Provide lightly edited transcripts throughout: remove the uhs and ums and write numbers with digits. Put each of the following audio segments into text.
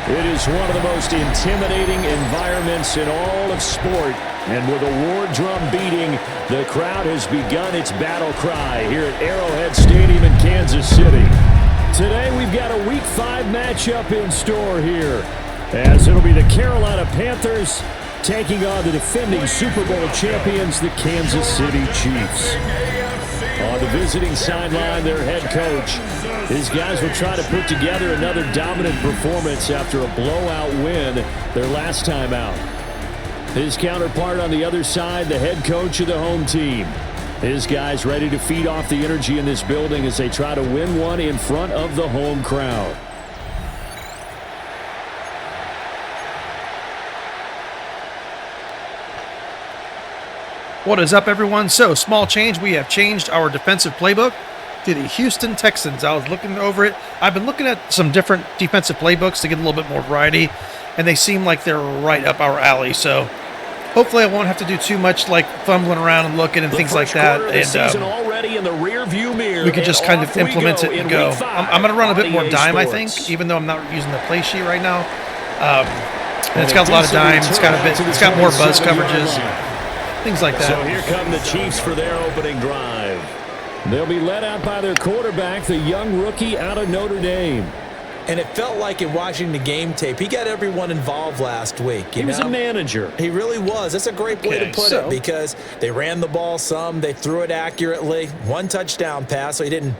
It is one of the most intimidating environments in all of sport. And with a war drum beating, the crowd has begun its battle cry here at Arrowhead Stadium in Kansas City. Today we've got a Week 5 matchup in store here, as it'll be the Carolina Panthers taking on the defending Super Bowl champions, the Kansas City Chiefs. On the visiting sideline, their head coach. His guys will try to put together another dominant performance after a blowout win their last time out. His counterpart on the other side, the head coach of the home team. His guys ready to feed off the energy in this building as they try to win one in front of the home crowd. What is up, everyone? So, small change. We have changed our defensive playbook to the Houston Texans. I was looking over it. I've been looking at some different defensive playbooks to get a little bit more variety, and they seem like they're right up our alley. So, hopefully I won't have to do too much like fumbling around and looking and things like that. And already in the rear view mirror, we can just kind of implement it and go. I'm going to run a bit more dime, I think, even though I'm not using the play sheet right now. And it's got a lot of dime. It's got more buzz coverages. Things like that. So here come the Chiefs for their opening drive. They'll be led out by their quarterback, the young rookie out of Notre Dame. And it felt like in watching the game tape, he got everyone involved last week. He was a manager. He really was. That's a great way to put it, because they ran the ball some, they threw it accurately. One touchdown pass, so he didn't,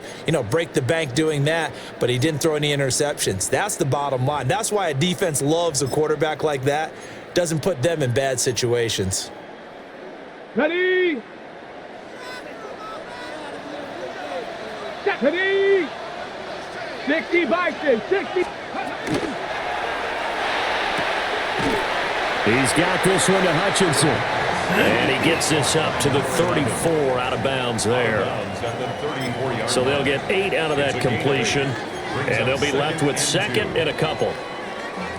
break the bank doing that, but he didn't throw any interceptions. That's the bottom line. That's why a defense loves a quarterback like that. Doesn't put them in bad situations. Ready! Ready! 60 Vikings, 60. He's got this one to Hutchinson. And he gets this up to the 34 out of bounds there. So they'll get 8 out of that completion. And they'll be left with second and a couple.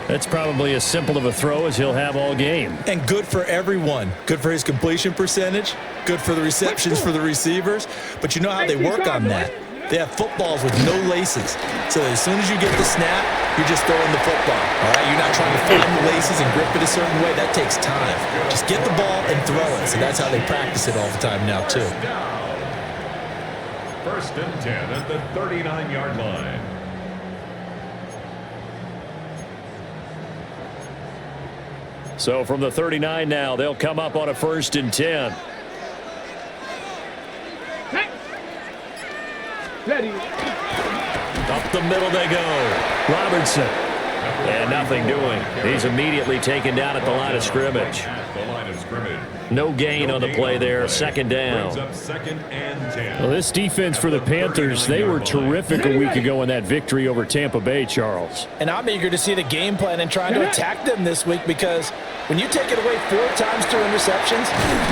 That's probably as simple of a throw as he'll have all game. And good for everyone. Good for his completion percentage. Good for the receptions for the receivers. But you know how they work on that. They have footballs with no laces. So as soon as you get the snap, you're just throwing the football. All right? You're not trying to find the laces and grip it a certain way. That takes time. Just get the ball and throw it. So that's how they practice it all the time now, too. First and 10 at the 39-yard line. So from the 39 now, they'll come up on a 1st and 10. Ready. Up the middle they go. Robertson. And nothing doing. He's immediately taken down at the line of scrimmage. No gain on the play there. Second down. Well, this defense for the Panthers, they were terrific a week ago in that victory over Tampa Bay, Charles. And I'm eager to see the game plan and trying to attack them this week, because when you take it away 4 times through interceptions,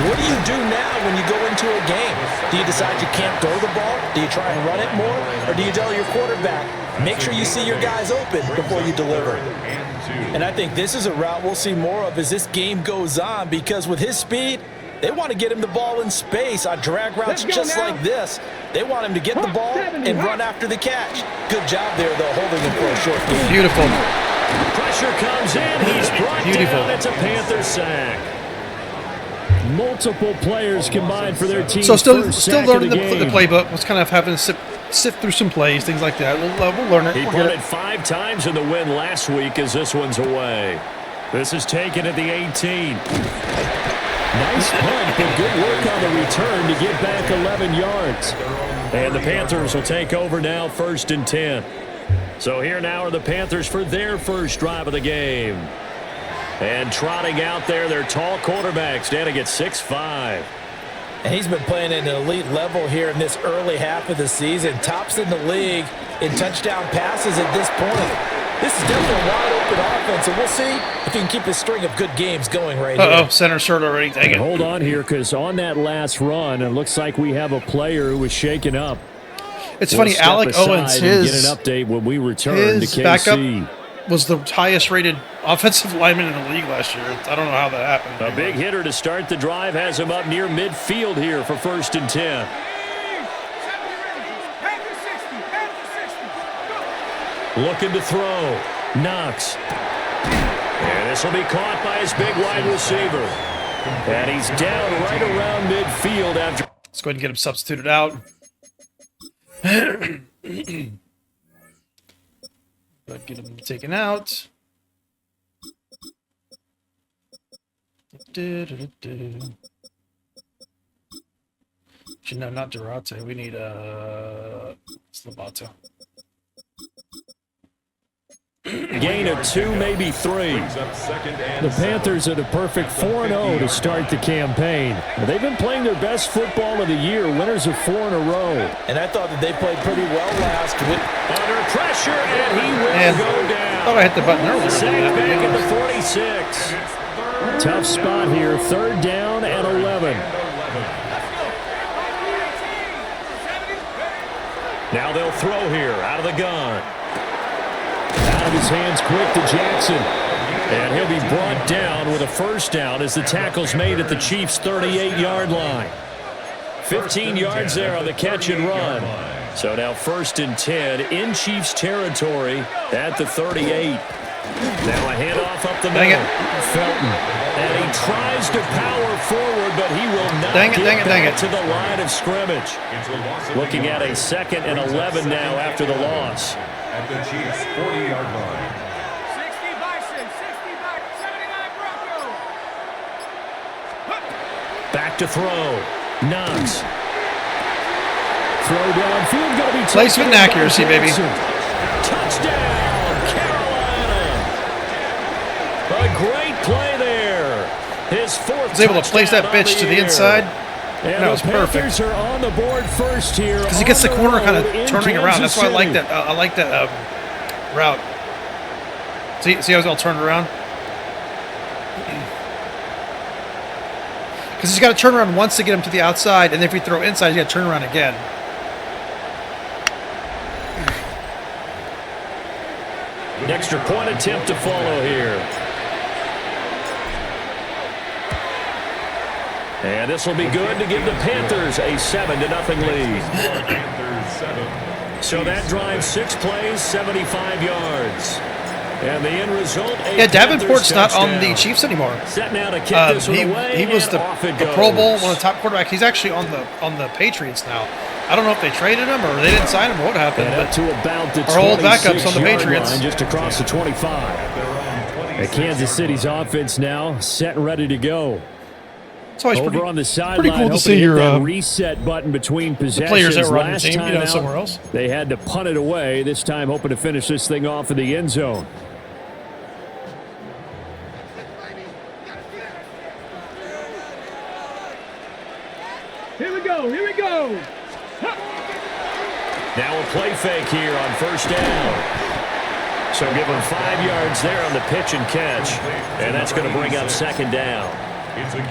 what do you do now when you go into a game? Do you decide you can't throw the ball? Do you try and run it more? Or do you tell your quarterback, make sure you see your guys open before you deliver? And I think this is a route we'll see more of as this game goes on, because with his speed, they want to get him the ball in space on drag routes just like this. They want him to get the ball and run after the catch. Good job there, though, holding him for a short game. Beautiful. Pressure comes in. He's brought down. It's a Panther sack. Multiple players combined for their team. So still learning the playbook. Let's kind of having to sift through some plays, things like that. We'll learn it. He punted 5 times in the win last week as this one's away. This is taken at the 18. Nice punt, but good work on the return to get back 11 yards. And the Panthers will take over now, 1st and 10. So here now are the Panthers for their first drive of the game. And trotting out there, their tall quarterback standing at 6'5". And he's been playing at an elite level here in this early half of the season. Tops in the league in touchdown passes at this point. This is definitely a wide-open offense, and we'll see if he can keep his string of good games going right here. Center shirt already. Dang it. Hold on here, because on that last run, it looks like we have a player who was shaken up. It's funny, Alec Owens, get an update when we return to KC. Backup was the highest-rated offensive lineman in the league last year. I don't know how that happened. A big hitter to start the drive has him up near midfield here for 1st and 10. Looking to throw. Knox. And this will be caught by his big wide receiver. And he's down right around midfield after. Let's go ahead and get him substituted out. Go ahead and get him taken out. No, not Durate. We need Slabato. Gain of 2, maybe 3. The Panthers are the perfect 4-0 to start the campaign. They've been playing their best football of the year, winners of 4 in a row. And I thought that they played pretty well last week. Under pressure, and he will go down. I thought I hit the button earlier. Sacked back at the 46. Tough spot here, 3rd down and 11. Now they'll throw here, out of the gun. Out of his hands quick to Jackson. And he'll be brought down with a 1st down as the tackle's made at the Chiefs' 38-yard line. 15 yards there on the catch and run. So now 1st and 10 in Chiefs territory at the 38. Now a handoff up the middle. Felton. And he tries to power forward, but he will not get back to the line of scrimmage. Looking at a 2nd and 11 now after the loss. At the Chiefs' 40-yard line. 60 Bison, 60 back, 79 Bronco. Back to throw. Knox. Throw downfield, going to be placement and accuracy, baby. Touchdown, Carolina. A great play there. His 4th. Was able to place that bitch to the inside. And that was perfect. Are on the board first here. Because he gets the corner kind of turning around. That's why I like that. I like that route. See how it's all turned around? Because he's got to turn around once to get him to the outside, and if we throw inside, he's got to turn around again. An extra point attempt to follow here. And this will be good to give the Panthers a 7-0 lead. So that drive, 6 plays, 75 yards. And the end result, Davenport's not on the Chiefs anymore. Set now to kick this one away, he was the Pro Bowl, one of the top quarterbacks. He's actually on the Patriots now. I don't know if they traded him or they didn't sign him or what happened. But to about the our old backups on the Patriots. Line, just across the 25. And Kansas City's offense now set and ready to go. It's always over on the sideline, cool to see your reset button between possessions. The players that were on your Last team, time out, somewhere else. They had to punt it away. This time, hoping to finish this thing off in the end zone. Here we go, here we go. Now a play fake here on 1st down. So give them 5 yards there on the pitch and catch. And that's going to bring up 2nd down.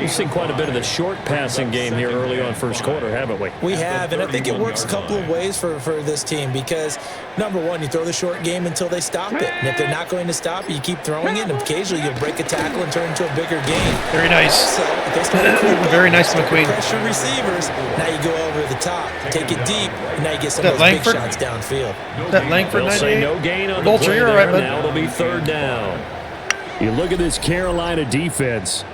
We've seen quite a bit of the short passing game here early on 1st quarter, haven't we? We have, and I think it works a couple of ways for this team because, number one, you throw the short game until they stop it. And if they're not going to stop it, you keep throwing it, and occasionally you'll break a tackle and turn it into a bigger game. Very nice. So, if they start to very nice, McQueen. Pressure receivers, now you go over the top. Take it deep, and now you get some of those big shots downfield. That Langford, They'll say no gain on the play you're there. right, bud. Now it'll be 3rd down. You look at this Carolina defense.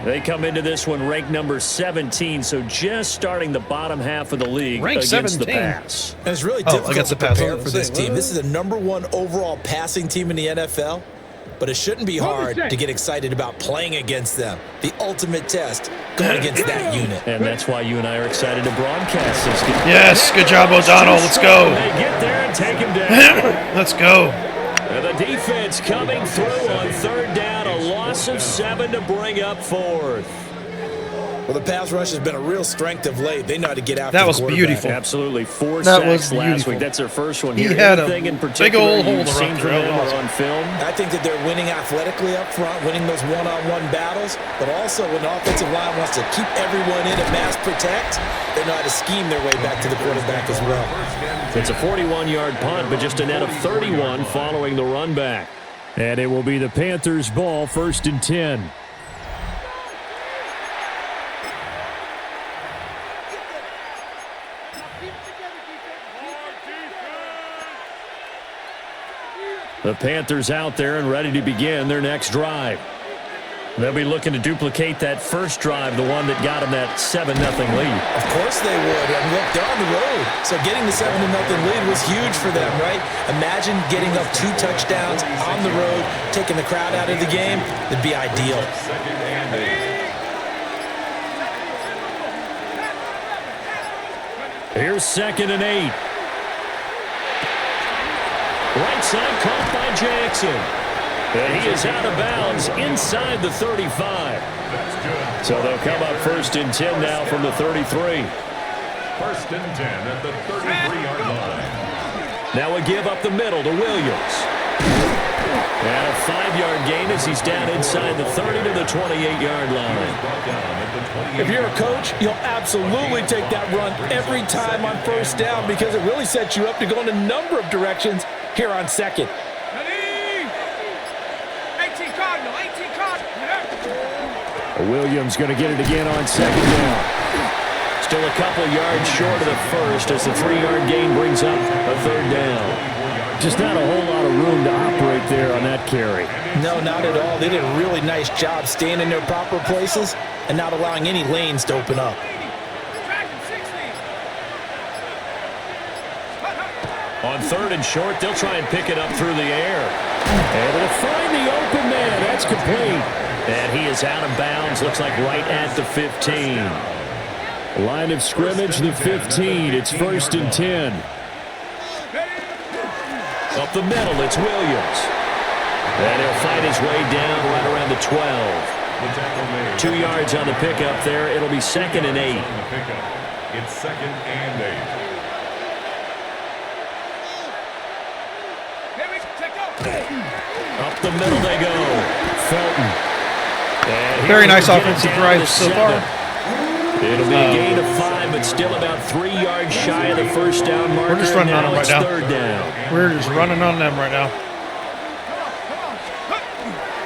They come into this one ranked number 17, so just starting the bottom half of the league ranked against 17. the pass. And it's really difficult to prepare for this team. This is the number 1 overall passing team in the NFL, but it shouldn't be hard to get excited about playing against them. The ultimate test going against that unit. And that's why you and I are excited to broadcast this game. Yes, good job, O'Donnell. Let's go. They get there and take him down. Let's go. And the defense coming through on 3rd down. A loss of 7 to bring up 4th. Well, the pass rush has been a real strength of late. They know how to get after that the was beautiful. Absolutely. 4 that sacks was last week. That's their first one here. He had Anything a in particular big old hole you've to seen run from through. them or on film? I think that they're winning athletically up front, winning those one-on-one battles, but also when the offensive line wants to keep everyone in and mass protect, they know how to scheme their way back to the quarterback as well. It's a 41-yard punt, but just a net of 31 following the run back. And it will be the Panthers' ball, 1st and 10. The Panthers out there and ready to begin their next drive. They'll be looking to duplicate that first drive, the one that got them that 7-0 lead. Of course they would. And look, they're on the road. So getting the 7-0 lead was huge for them, right? Imagine getting up 2 touchdowns on the road, taking the crowd out of the game. It'd be ideal. Here's 2nd and 8. Right side caught by Jackson. And he is out of bounds inside the 35. So they'll come up 1st and 10 now from the 33. 1st and 10 at the 33-yard line. Now a give up the middle to Williams. And a 5-yard gain as he's down inside the 30 to the 28-yard line. If you're a coach, you'll absolutely take that run every time on 1st down because it really sets you up to go in a number of directions here on 2nd. Williams going to get it again on 2nd down. Still a couple yards short of the first as the 3-yard gain brings up a 3rd down. Just not a whole lot of room to operate there on that carry. No, not at all. They did a really nice job staying in their proper places and not allowing any lanes to open up. On 3rd and short, they'll try and pick it up through the air. Able to find the open man. That's complete. And he is out of bounds. Looks like right at the 15. Line of scrimmage, the 15. It's 1st and 10. Up the middle, it's Williams. And he'll fight his way down right around the 12. 2 yards on the pickup there. It'll be 2nd and 8. It's 2nd and 8. Up the middle they go. Felton. Very nice offensive drive so far. It'll be a gain of 5, but still about 3 yards shy of the 1st down marker. We're just running on them right now. 3rd down. We're just running on them right now.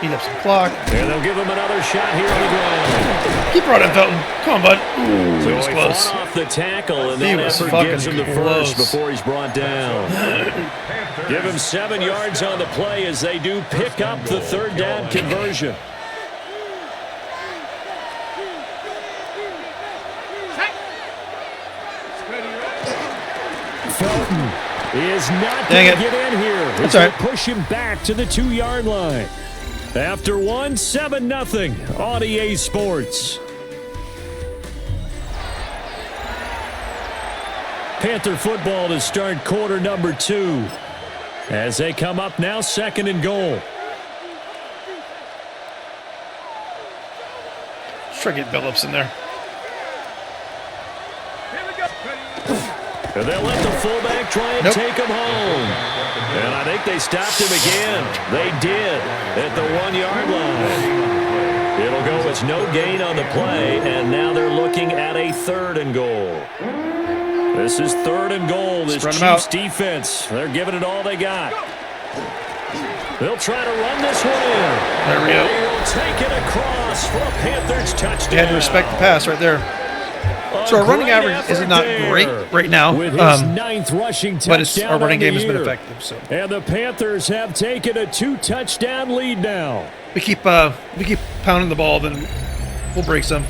Eat up some clock. And they'll give him another shot here on the ground. Keep running, Felton. Come on, bud. Ooh, So he was he close. fought off the tackle, and He that was effort gives him the fucking first close. before he's brought down. Give him 7 yards on the play as they do pick up the 3rd down conversion. Felton is not going to get in here. That's all right. Push him back to the 2-yard line. After 1, 7-0 on EA Sports. Panther football to start quarter number 2. As they come up now, 2nd and goal. Let's try to get Phillips in there. And they'll let the fullback try and take him home. And I think they stopped him again. They did at the 1-yard line. It'll go as no gain on the play, and now they're looking at a 3rd and goal. This is 3rd and goal. This Chiefs defense, they're giving it all they got. They'll try to run this one in. There we go. They will take it across for a Panthers touchdown. You had to respect the pass right there. So our running average is not great right now, With his 9th rushing but touchdown our running on the game has been year. effective. So And the Panthers have taken a 2-touchdown lead now. we keep pounding the ball, then we'll break some.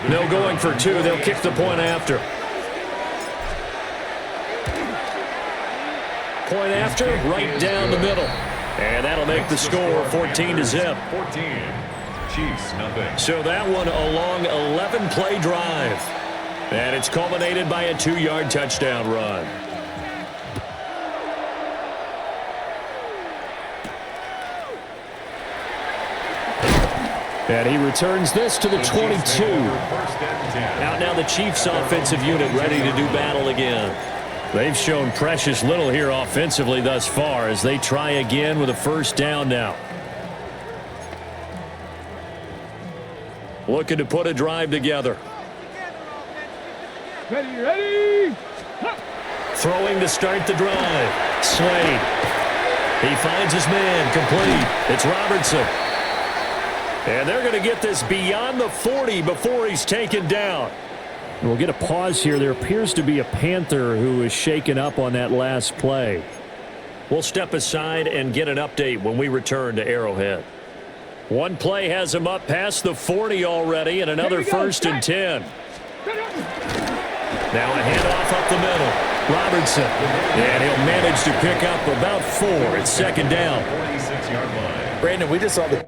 No going for 2. They'll kick the point after. Point after, right down the middle. And that'll make the score 14-0. 14. Chiefs, nothing. So that one a long 11-play drive. And it's culminated by a 2-yard touchdown run. And he returns this to the 22. Out now the Chiefs offensive unit ready to do battle again. They've shown precious little here offensively thus far as they try again with a 1st down now. Looking to put a drive together. Ready. Throwing to start the drive. Slade. He finds his man, complete. It's Robertson. And they're going to get this beyond the 40 before he's taken down. We'll get a pause here. There appears to be a Panther who is shaken up on that last play. We'll step aside and get an update when we return to Arrowhead. One play has him up past the 40 already, and another 1st and 10. Now a handoff up the middle. Robertson. And he'll manage to pick up about 4. It's 2nd down. 46-yard line. Brandon, we just saw the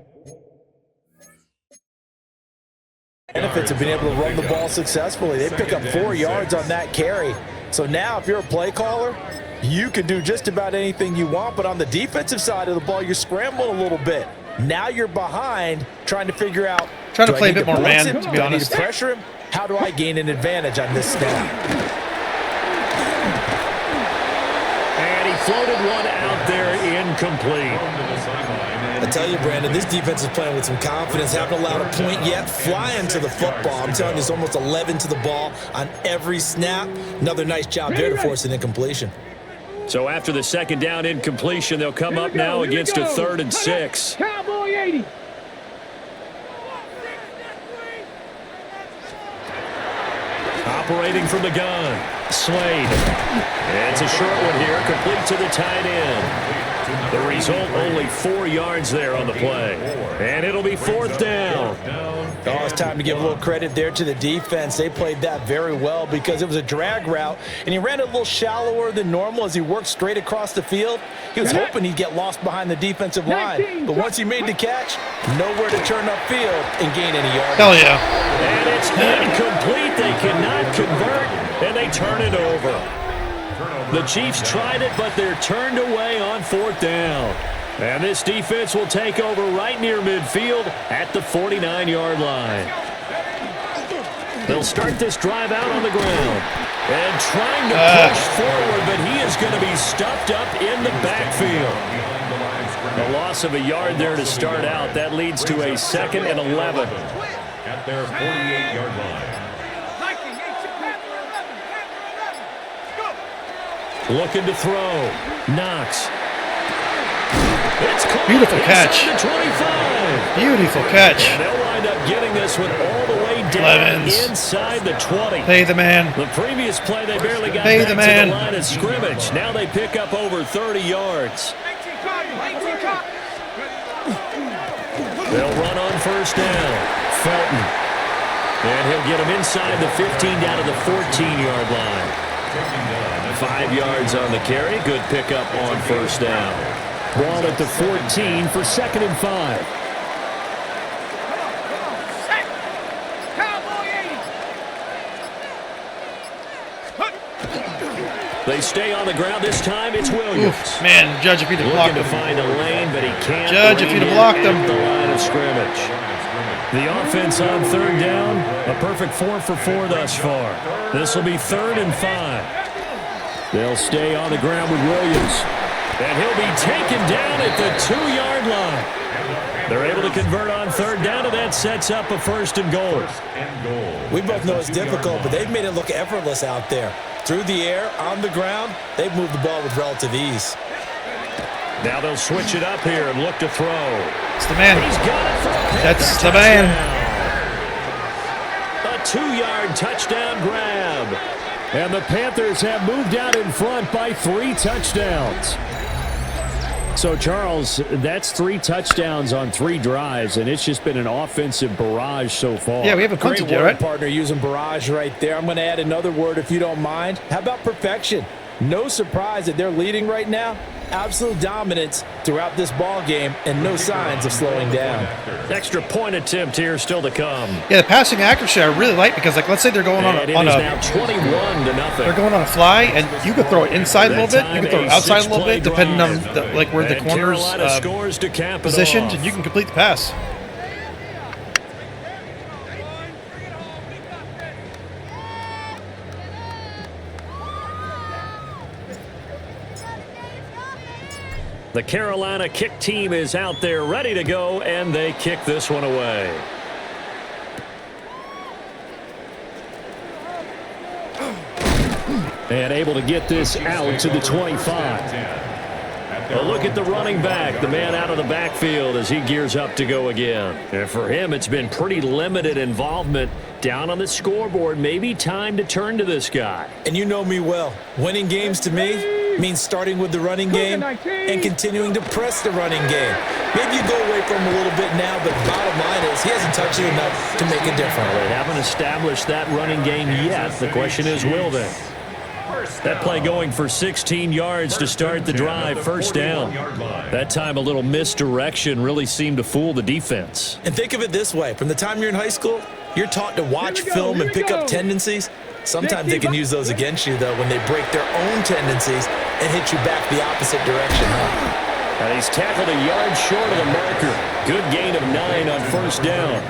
benefits of being able to run the ball successfully. They pick up 4 yards on that carry. So now if you're a play caller, you can do just about anything you want, but on the defensive side of the ball, you're scrambling a little bit. Now you're behind trying to figure out, Trying to play a bit more man, to be do I need honest. to pressure him? How do I gain an advantage on this snap? And he floated one out there incomplete. I tell you, Brandon, this defense is playing with some confidence. Haven't allowed a point yet. Flying to the football. I'm telling you, it's almost 11 to the ball on every snap. Another nice job there to force an incompletion. So after the 2nd down incompletion, they'll come up now against a 3rd and 6. Cowboy 80. Operating from the gun, Slade. It's a short one here, complete to the tight end. The result, only 4 yards there on the play. And it'll be 4th down. Oh, it's time to give a little credit there to the defense. They played that very well because it was a drag route, and he ran it a little shallower than normal as he worked straight across the field. He was hoping he'd get lost behind the defensive line, but once he made the catch, nowhere to turn upfield and gain any yards. Hell yeah. And it's incomplete. They cannot convert, and they turn it over. The Chiefs tried it, but they're turned away on 4th down. And this defense will take over right near midfield at the 49-yard line. They'll start this drive out on the ground. And trying to push forward, but he is going to be stuffed up in the backfield. A loss of a yard there to start out. That leads to a 2nd and 11. At their 48-yard line. Looking to throw. Knox. It's Beautiful catch. The 25. Beautiful catch. And they'll wind up getting this one all the way down Blevins. inside the 20. Pay the man. The previous play, they barely got Pay back the to man. the line of scrimmage. Now they pick up over 30 yards. They'll run on 1st down. Felton. And he'll get him inside the 15 down to the 14-yard line. 5 yards on the carry. Good pickup on 1st down. Ball at the 14 for 2nd and 5. They stay on the ground. This time it's Williams. Oof, man, Judge, if you'd have blocked Looking to him. find a lane, but he can't. Judge, if you'd have blocked him. The line of scrimmage. The offense on 3rd down, a perfect 4 for 4 thus far. This will be 3rd and 5. They'll stay on the ground with Williams. And he'll be taken down at the 2-yard line. They're able to convert on 3rd down, and that sets up a 1st and goal. We both know it's difficult, but they've made it look effortless out there. Through the air, on the ground, they've moved the ball with relative ease. Now they'll switch it up here and look to throw. It's the man. He's got it for a Panther That's the man. touchdown. A 2-yard touchdown grab. And the Panthers have moved out in front by 3 touchdowns. So, Charles, that's 3 touchdowns on 3 drives, and it's just been an offensive barrage so far. Yeah, we haven't punted Great yet, word, right? partner, using barrage right there. I'm going to add another word if you don't mind. How about perfection? No surprise that they're leading right now. Absolute dominance throughout this ball game and no signs of slowing down. Extra point attempt here still to come. Yeah, the passing accuracy I really like because, like, let's say they're going And it is now 21-0. they're going on a fly, and you could throw it inside a little bit, you can throw it outside a little bit, depending on where the corners scores to cap it positioned, off. and you can complete the pass. The Carolina kick team is out there ready to go, and they kick this one away. And able to get this out to the 25. Well, look at the running back, the man out of the backfield as he gears up to go again. And for him, it's been pretty limited involvement down on the scoreboard. Maybe time to turn to this guy. And you know me well. Winning games to me means starting with the running game and continuing to press the running game. Maybe you go away from him a little bit now, but the bottom line is he hasn't touched it enough to make a difference. Well, they haven't established that running game yet. The question is, will they? That play going for 16 yards to start the drive, first down. That time a little misdirection really seemed to fool the defense. And think of it this way. From the time you're in high school, you're taught to watch film and pick up tendencies. Sometimes they can use those against you, though, when they break their own tendencies and hit you back the opposite direction. And he's tackled a yard short of the marker. Good gain of 9 on first down.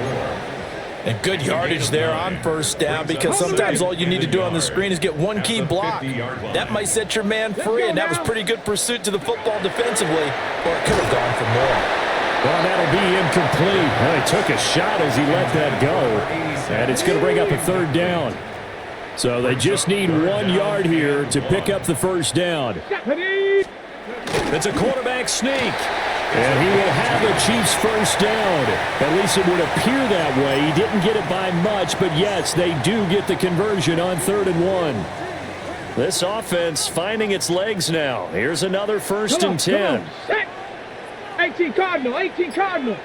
And good yardage there on first down, because sometimes all you need to do on the screen is get one key block. That might set your man free, and that was pretty good pursuit to the football defensively, or it could have gone for more. Well, that'll be incomplete. Well, he took a shot as he let that go, and it's going to bring up a third down. So they just need 1 yard here to pick up the first down. It's a quarterback sneak. And he will have the Chiefs first down. At least it would appear that way. He didn't get it by much, but yes, they do get the conversion on 3rd and 1. This offense finding its legs now. Here's another 1st and 10. 18 Cardinal, 18 Cardinal.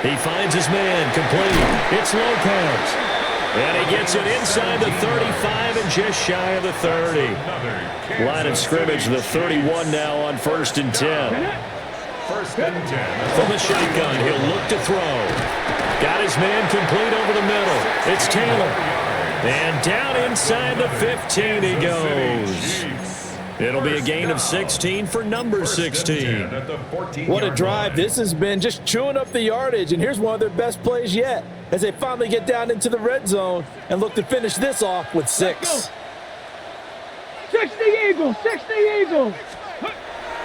He finds his man, complete. It's Lopez. And he gets it inside the 35 and just shy of the 30. Line of scrimmage, the 31 now on 1st and 10. 1st and 10. From the shotgun, he'll look to throw. Got his man complete over the middle. It's Taylor. And down inside the 15 he goes. It'll be a gain of 16 for number 16. What a drive this has been, just chewing up the yardage. And here's one of their best plays yet, as they finally get down into the red zone and look to finish this off with 6. 60 Eagles, 60 Eagles.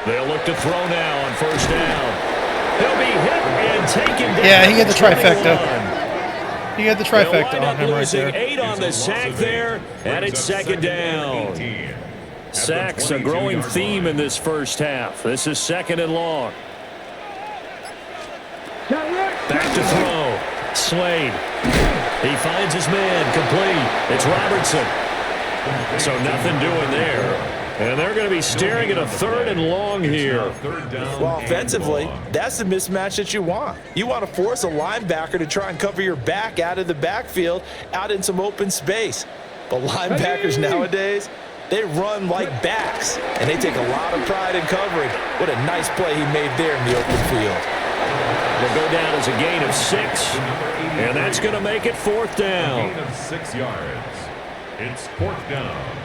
They'll look to throw now on first down. He'll be hit and taken down. Yeah, he had the trifecta. He had the trifecta on him right there. 8 on the sack there, and it's 2nd down. Sacks a growing theme in this first half. This is 2nd and long. Back to throw. Slade. He finds his man, complete. It's Robertson. So nothing doing there. And they're going to be staring at a 3rd and long here. Well, offensively, that's the mismatch that you want. You want to force a linebacker to try and cover your back out of the backfield, out in some open space. But linebackers nowadays, they run like backs, and they take a lot of pride in covering. What a nice play he made there in the open field. Will go down as a gain of 6, and that's going to make it 4th down. A gain of 6 yards. It's 4th down.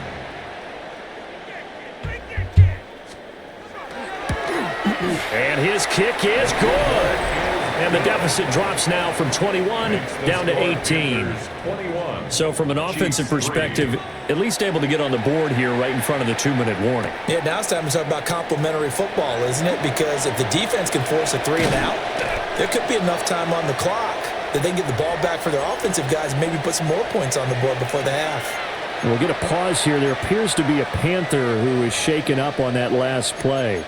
And his kick is good. And the deficit drops now from 21 down to 18. So from an offensive perspective, at least able to get on the board here right in front of the 2-minute warning. Yeah, now it's time to talk about complementary football, isn't it? Because if the defense can force a 3 and out, there could be enough time on the clock that they can get the ball back for their offensive guys and maybe put some more points on the board before the half. We'll get a pause here. There appears to be a Panther who is shaken up on that last play.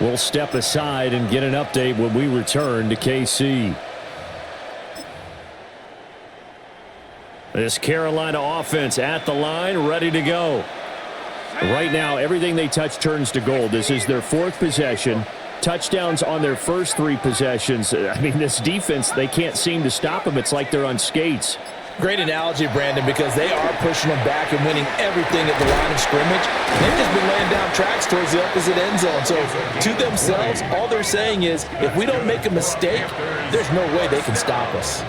We'll step aside and get an update when we return to KC. This Carolina offense at the line, ready to go. Right now, everything they touch turns to gold. This is their 4th possession. Touchdowns on their first 3 possessions. I mean, this defense, they can't seem to stop them. It's like they're on skates. Great analogy, Brandon, because they are pushing them back and winning everything at the line of scrimmage. They've just been laying down tracks towards the opposite end zone. So to themselves, all they're saying is, if we don't make a mistake, there's no way they can stop us.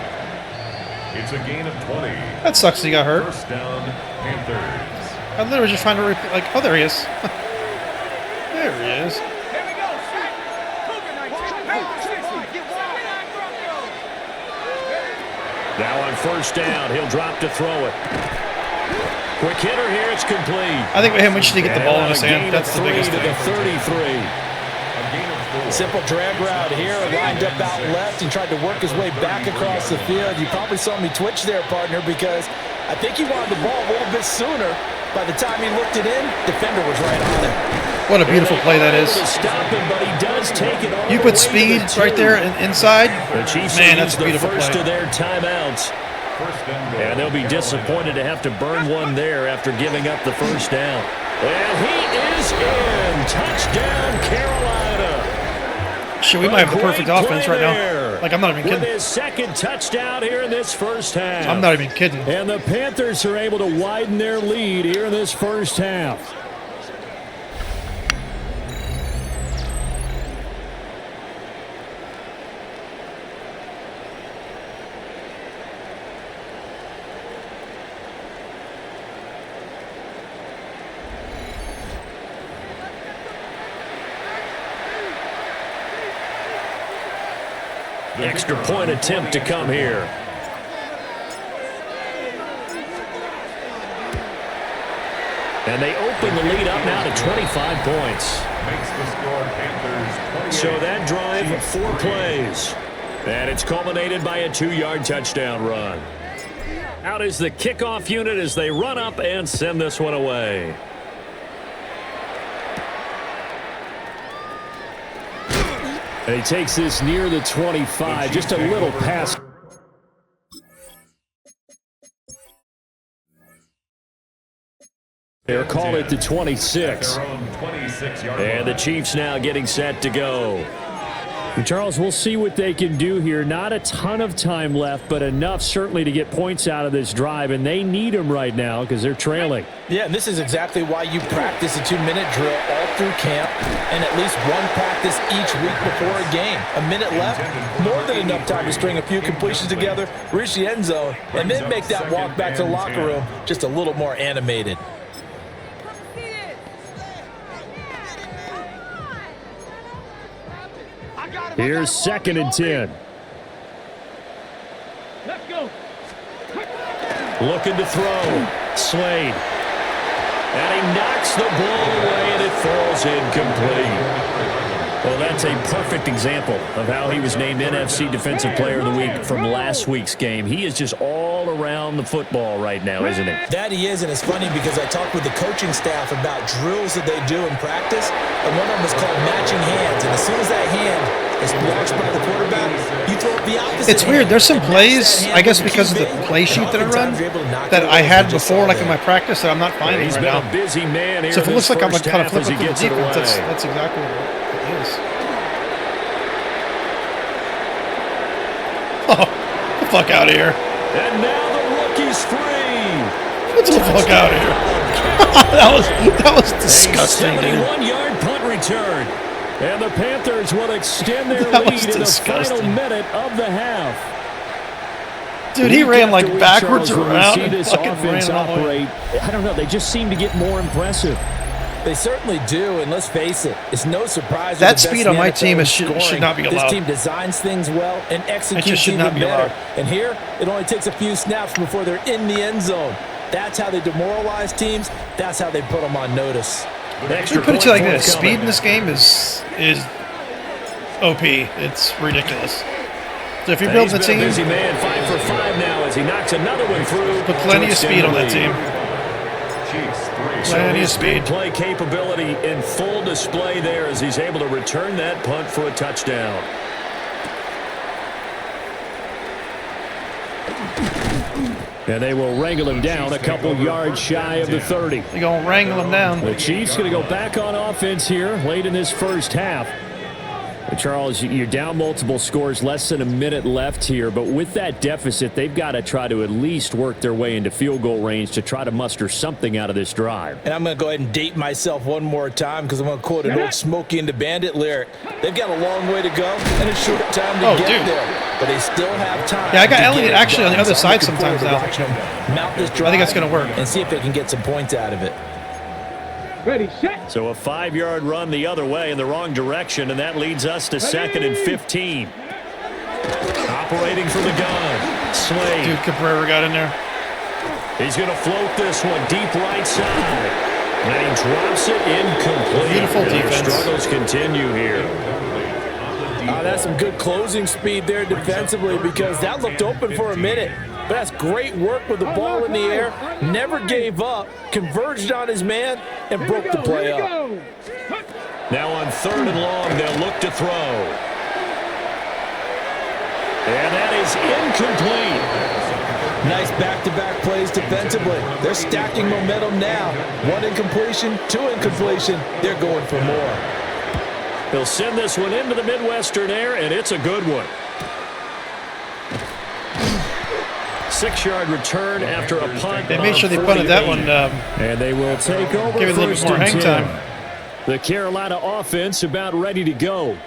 It's a gain of 20. That sucks he got hurt. 1st down, Panthers. I literally was just trying to like, oh, there he is. There he is. Here we go. Now on first down, he'll drop to throw it. Quick hitter here, it's complete. I think with him, we should get the ball in his hand. That's the biggest to thing. the 33. Simple drag route here, lined up out left and tried to work his way back across the field. You probably saw me twitch there, partner, because I think he wanted the ball a little bit sooner, By the time he looked it in, defender was right on it. What a beautiful play that is. Stop him, but he does take it all You the put way speed to the right there inside. The Chiefs Man, use that's a the beautiful first play. of their timeouts. And they'll be disappointed to have to burn one there after giving up the first down. And he is in. Touchdown, Carolina. Shit, we might have the perfect Great offense play right now. there. Like, I'm not even With kidding. his second touchdown here in this first half. I'm not even kidding. And the Panthers are able to widen their lead here in this first half. Extra point attempt to come here. And they open the lead up now to 25 points. Makes the score Panthers 28. So that drive, 4 plays. And it's culminated by a 2-yard touchdown run. Out is the kickoff unit as they run up and send this one away. And he takes this near the 25, just a little past. They'll call it the 26. Their own 26-yard And the line. Chiefs now getting set to go. And Charles, we'll see what they can do here. Not a ton of time left, but enough certainly to get points out of this drive, and they need them right now because they're trailing. Yeah, and this is exactly why you practice a 2-minute drill all through camp and at least one practice each week before a game. A minute left, more than enough time to string a few completions together, reach the end zone, and then make that walk back to the locker room just a little more animated. Here's 2nd and 10. Let's go. Looking to throw. Slade. And he knocks the ball away, and it falls incomplete. Well, that's a perfect example of how he was named NFC Defensive Player of the Week from last week's game. He is just all around the football right now, isn't he? That he is, and it's funny because I talked with the coaching staff about drills that they do in practice, and one of them is called matching hands. And as soon as that hand is blocked by the quarterback, you throw it the opposite. It's weird. There's some hand, and match plays, that hand I guess with because of the QB, play and sheet that I run, oftentimes you're able to knock that it I away had if you just before, saw like in that. my practice, that I'm not finding He's right been now. a busy man here So if it in looks this like I'm first kind of half as flipping he through the gets it defense, away. that's exactly what it is. Oh, get the fuck out of here. And now the rookie's free. Get the fuck out of here. that was disgusting, A dude. 71-yard punt return. And the Panthers will extend their That lead was in the disgusting. final minute of the half. Dude, he Week ran after like week, backwards Charles, when we around see and this fucking offense ran all the way. operate, I don't know, they just seem to get more impressive. They certainly do, and let's face it, it's no surprise That with the best speed on in my NFL team in should scoring. not be This allowed. team designs things well and executes should even not be better. allowed. And here, it only takes a few snaps before they're in the end zone. That's how they demoralize teams. That's how they put them on notice. Let me put it to you like this: speed in this game is OP. It's ridiculous. So if you're building a He's been team, a busy man, 5 for 5 now as he knocks another one through. put plenty to of speed extend on the that team. lead. Chiefs 3. So Plenty of his big speed. play capability in full display there as he's able to return that punt for a touchdown. And they will wrangle him down a couple yards shy of the 30. They're going to wrangle him down. The Chiefs going to go back on offense here late in this first half. But Charles, you're down multiple scores, less than a minute left here. But with that deficit, they've got to try to at least work their way into field goal range to try to muster something out of this drive. And I'm going to go ahead and date myself one more time because I'm going to quote an old Smokey and the Bandit lyric. They've got a long way to go and a short time to get there. But they still have time. Yeah, I got to Elliott get it actually on the done. other So I'm side looking forward sometimes to now. watching them mount this drive I think that's going to work. and see if they can get some points out of it. Ready, set. So a 5-yard run the other way in the wrong direction, and that leads us to 2nd and 15. Operating from the gun. Slade. Dude, Cabrera got in there. He's going to float this one deep right side. And he drops it incomplete. Beautiful And their defense. struggles continue here. That's some good closing speed there defensively because that looked open for a minute. but that's great work with the ball in the air, never gave up, converged on his man, and broke the play up. Now on 3rd and long, they'll look to throw. And that is incomplete. Nice back-to-back plays defensively. They're stacking momentum now. 1 incompletion, 2 incompletion. They're going for more. He'll send this one into the Midwestern air, and it's a good one. 6-yard return after a punt. They made sure they punted that one. And they will take over. Give it a little bit more hang time. The Carolina offense about ready to go.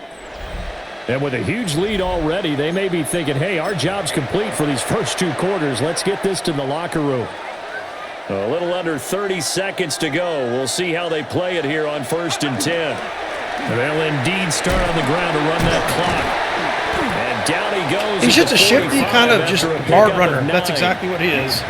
And with a huge lead already, they may be thinking, hey, our job's complete for these first 2 quarters. Let's get this to the locker room. A little under 30 seconds to go. We'll see how they play it here on 1st and 10. They'll indeed start on the ground to run that clock. And down he goes. He's just a shifty kind of just hard runner. That's exactly what he is.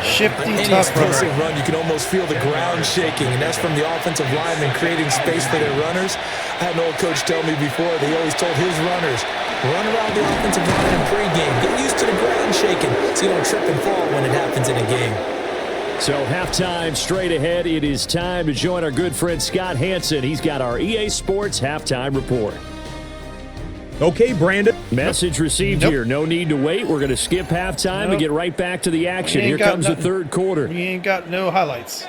Shifty, Any tough explosive runner. run, you can almost feel the ground shaking, and that's from the offensive linemen creating space for their runners. I had an old coach tell me before, they always told his runners, run around the offensive line in pregame. Get used to the ground shaking so you don't trip and fall when it happens in a game. So halftime straight ahead. It is time to join our good friend Scott Hansen. He's got our EA Sports halftime report. Okay, Brandon. Message received here. No need to wait. We're going to skip halftime and get right back to the action. Here comes the 3rd quarter. We ain't got no highlights.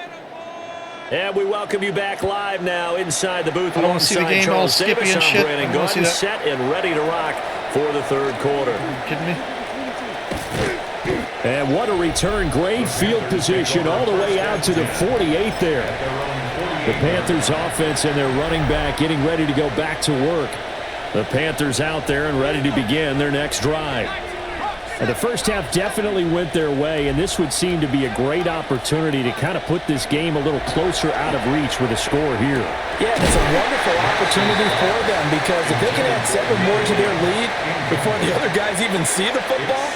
And we welcome you back live now inside the booth. I don't want to see the game all skippy and shit. I don't want to see that. Set and ready to rock for the 3rd quarter. Are you kidding me? And what a return. Great field position all the way out to the 48 there. The Panthers offense and their running back getting ready to go back to work. The Panthers out there and ready to begin their next drive. And the first half definitely went their way, and this would seem to be a great opportunity to kind of put this game a little closer out of reach with a score here. Yeah, it's a wonderful opportunity for them because if they can add 7 more to their lead before the other guys even see the football,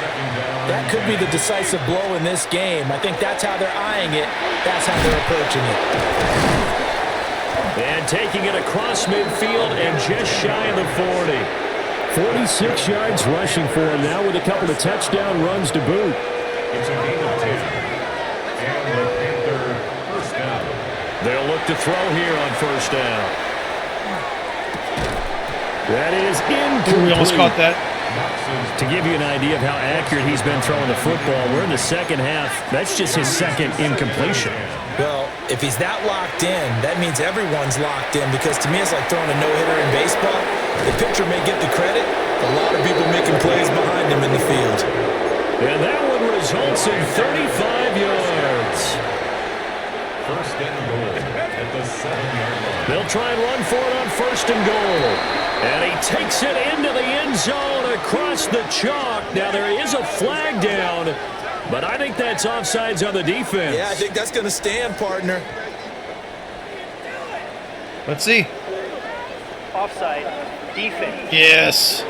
that could be the decisive blow in this game. I think that's how they're eyeing it. That's how they're approaching it. And taking it across midfield and just shy of the 40. 46 yards rushing for him now with a couple of touchdown runs to boot. It's a gain of 10. And the Panther first down. They'll look to throw here on 1st down. That is incomplete. We almost caught that. To give you an idea of how accurate he's been throwing the football, we're in the second half. That's just his 2nd incompletion. Well, if he's that locked in, that means everyone's locked in because to me it's like throwing a no-hitter in baseball. The pitcher may get the credit, a lot of people making plays behind him in the field. And that one results in 35 yards. First and goal at the 7-yard line. They'll try and run for it on 1st and goal. And he takes it into the end zone across the chalk. Now there is a flag down, but I think that's offsides on the defense. Yeah, I think that's going to stand, partner. Let's see. Offside. Defense. Yes.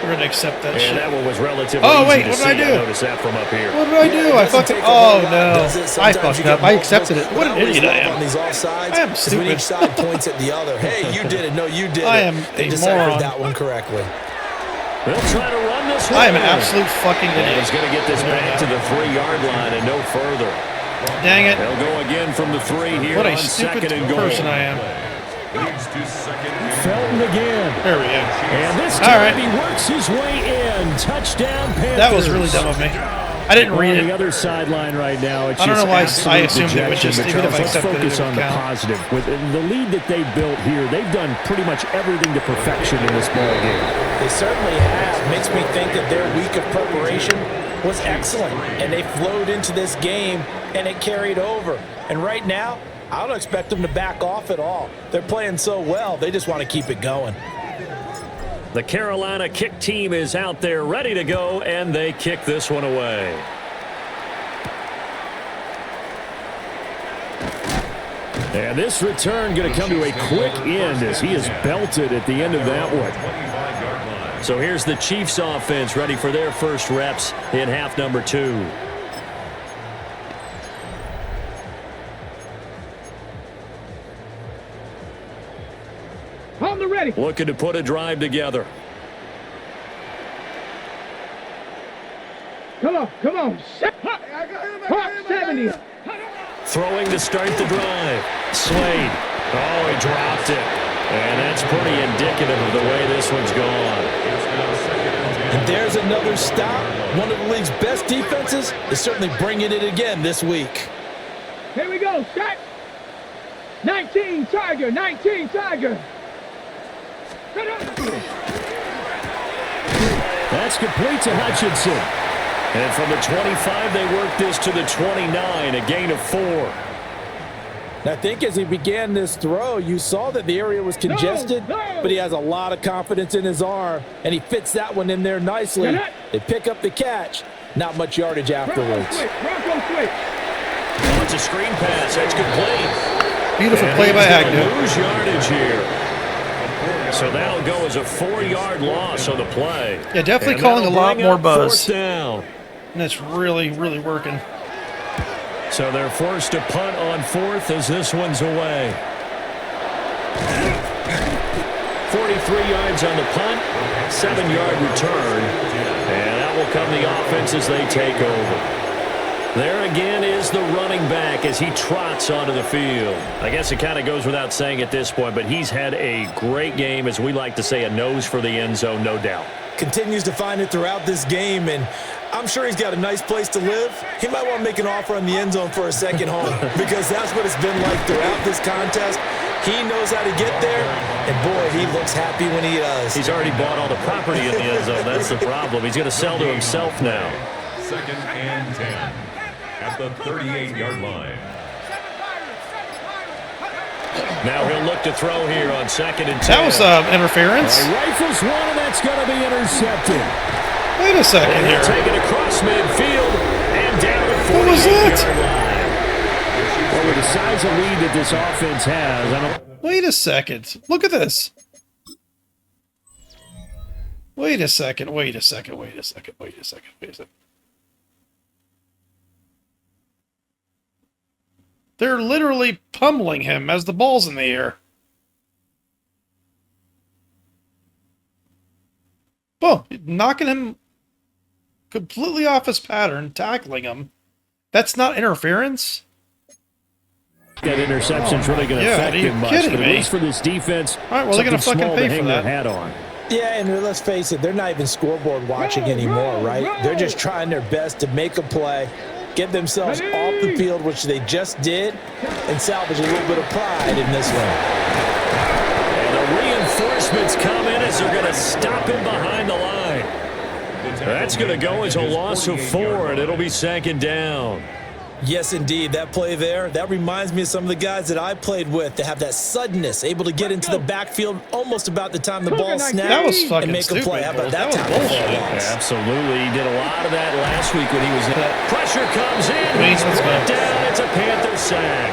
We're going to accept that shit. And that one was relatively Oh, wait, easy to what did I see. do? Noticed that from up here. What did I do? I fucking... Oh, no. I fucked up. I accepted it. What an idiot I am. On these offsides, I am is when stupid. each side points at the other. Hey, you did it. No, you did it. I am They a deciphered moron. that one correctly. They'll try to run this one. I am an absolute fucking And idiot. he's going to get this back to the 3-yard line and no further. Dang it. They'll go again from the 3 here What a on stupid 2nd and goal. person I am. Leads to 2nd and Felton again. There we go. And this All time right. he works his way in. Touchdown Panthers. That was really dumb of me. I didn't read On the it. other sideline right now, it's I don't just know why I absolute assumed it was dejection. just- But even if I Charles, let's accepted it, focus it on would the count. positive. With the lead that they've built here, they've done pretty much everything to perfection in this ball game. They certainly have. Makes me think that their week of preparation was excellent. And they flowed into this game, and it carried over. And right now, I don't expect them to back off at all. They're playing so well, they just want to keep it going. The Carolina kick team is out there ready to go, and they kick this one away. And this return going to come to a quick end as he is belted at the end of that one. 25-yard line. So here's the Chiefs offense ready for their first reps in half number 2. On the ready. Looking to put a drive together. Come on. Hawk 70. Throwing to start the drive. Slade. Oh, he dropped it. And that's pretty indicative of the way this one's gone. And there's another stop. One of the league's best defenses is certainly bringing it again this week. Here we go. Start. 19 Tiger. That's complete to Hutchinson. And from the 25, they work this to the 29, a gain of 4. I think as he began this throw, you saw that the area was congested, but he has a lot of confidence in his arm, and he fits that one in there nicely. They pick up the catch. Not much yardage afterwards. Bronco switch. Oh, it's a screen pass. That's complete. Beautiful play by Agnew. Lose yardage here. So that'll go as a 4-yard loss on the play. Yeah, definitely And calling a that'll lot bring more up buzz. 4th down. And it's really, really working. So they're forced to punt on 4th as this one's away. 43 yards on the punt, 7-yard return. And that will come the offense as they take over. There again is the running back as he trots onto the field. I guess it kind of goes without saying at this point, but he's had a great game, as we like to say, a nose for the end zone, no doubt. Continues to find it throughout this game, and I'm sure he's got a nice place to live. He might want to make an offer on the end zone for a second home because that's what it's been like throughout this contest. He knows how to get there, and boy, he looks happy when he does. He's already bought all the property in the end zone. That's the problem. He's going to sell to himself now. 2nd and 10 at the 38-yard line. Now he'll look to throw here on 2nd and 10. That was interference. Rifles one, and that's going to be intercepted. Wait a second And here. he'll take it across midfield and down to 48 What was that? Well, with the size of lead that this offense has, I don't... Wait a second. Look at this. Wait a second. They're literally pummeling him as the ball's in the air. Boom. Knocking him completely off his pattern, tackling him. That's not interference? That interception's really going to affect him much, but at least for this defense, all right, well, they're going to fucking pay for that. Hat on. Yeah, and let's face it, they're not even scoreboard watching anymore, right? They're just trying their best to make a play, get themselves off the field, which they just did, and salvage a little bit of pride in this one. And the reinforcements come in as they're going to stop him behind the line. That's going to go as a loss of 4, and it'll be 2nd down. Yes, indeed. That play there, that reminds me of some of the guys that I played with to have that suddenness, able to get into the backfield almost about the time the ball snapped That was fucking and make a play. How about that time? Absolutely. He did a lot of that last week when he was in. Pressure comes in. He's brought down. It's a Panther sack.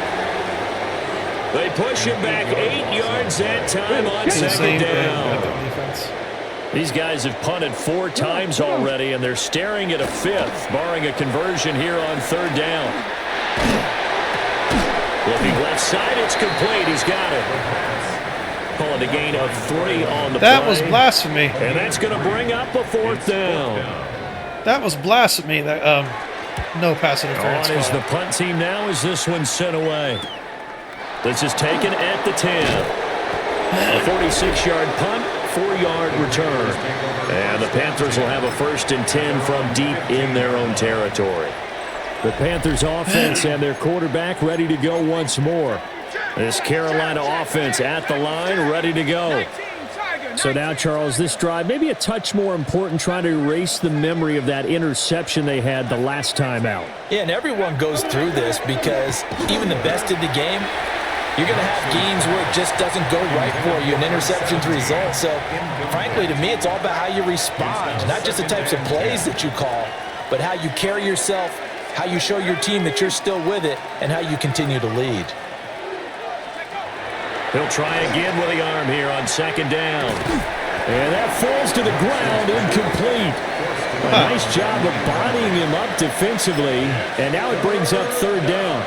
They push him back 8 yards that time on 2nd down. These guys have punted 4 times already, and they're staring at a 5th, barring a conversion here on 3rd down. Looking left side, it's complete. He's got it. Calling a gain of 3 on the play. That was blasphemy. And that's going to bring up a 4th down. That was blasphemy. That no pass interference. On is the punt team now as this one's sent away. This is taken at the 10. A 46-yard punt. 4-yard return. And the Panthers will have a 1st and 10 from deep in their own territory. The Panthers offense and their quarterback ready to go once more. This Carolina offense at the line, ready to go. So now, Charles, this drive maybe a touch more important, trying to erase the memory of that interception they had the last time out. Yeah, and everyone goes through this because even the best in the game, you're going to have games where it just doesn't go right for you, and interceptions result. So, frankly, to me, it's all about how you respond, not just the types of plays that you call, but how you carry yourself, how you show your team that you're still with it, and how you continue to lead. He'll try again with the arm here on 2nd down. And that falls to the ground, incomplete. A nice job of bodying him up defensively, and now it brings up 3rd down.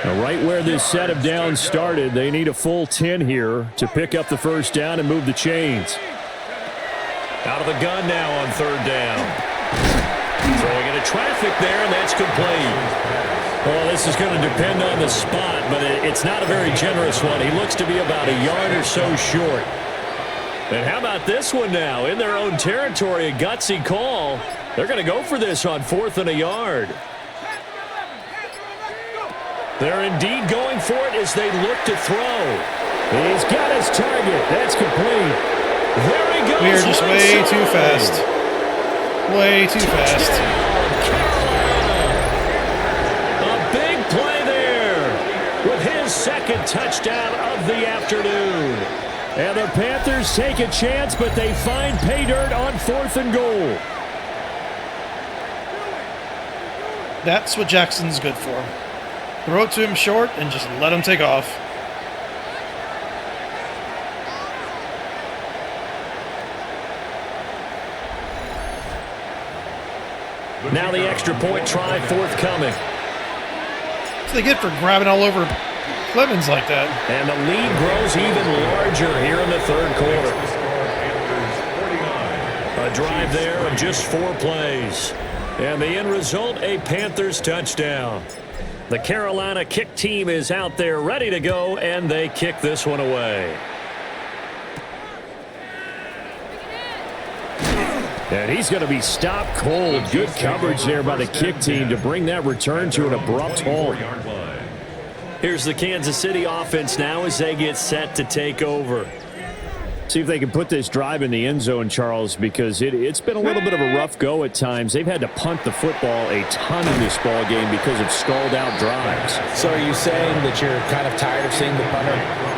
Now, right where this set of downs started, they need a full 10 here to pick up the 1st down and move the chains. Out of the gun now on 3rd down. of traffic there, and that's complete. Well, this is going to depend on the spot, but it's not a very generous one. He looks to be about a yard or so short. And how about this one now? In their own territory, a gutsy call. They're going to go for this on 4th and a yard. They're indeed going for it as they look to throw. He's got his target. That's complete. There he goes. We're just way too fast. Way too fast. A big play there with his second touchdown of the afternoon. And the Panthers take a chance, but they find pay dirt on 4th and goal. That's what Jackson's good for. Throw it to him short and just let him take off. Now the extra point try forthcoming. What's they get for grabbing all over Clemens like that? And the lead grows even larger here in the third quarter. A drive there of just 4 plays. And the end result, a Panthers touchdown. The Carolina kick team is out there ready to go, and they kick this one away. And he's going to be stopped cold. Good coverage there by the kick team to bring that return to an abrupt halt. Here's the Kansas City offense now as they get set to take over. See if they can put this drive in the end zone, Charles, because it's been a little bit of a rough go at times. They've had to punt the football a ton in this ball game because of stalled-out drives. So are you saying that you're kind of tired of seeing the punter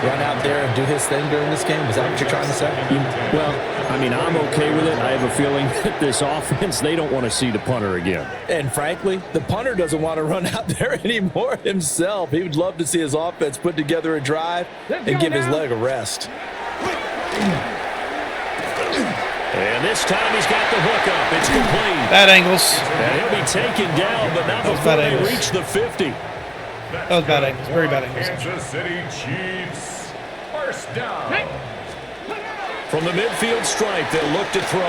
run out there and do his thing during this game? Is that what you're trying to say? Well, I mean, I'm okay with it. I have a feeling that this offense, they don't want to see the punter again. And frankly, the punter doesn't want to run out there anymore himself. He would love to see his offense put together a drive and give his leg a rest. And this time he's got the hook up. It's complete. Bad angles. And he'll be taken down, but not before they reach the 50. That was bad angles. Very bad angles. Kansas City Chiefs. First down. From the midfield stripe, they'll look to throw.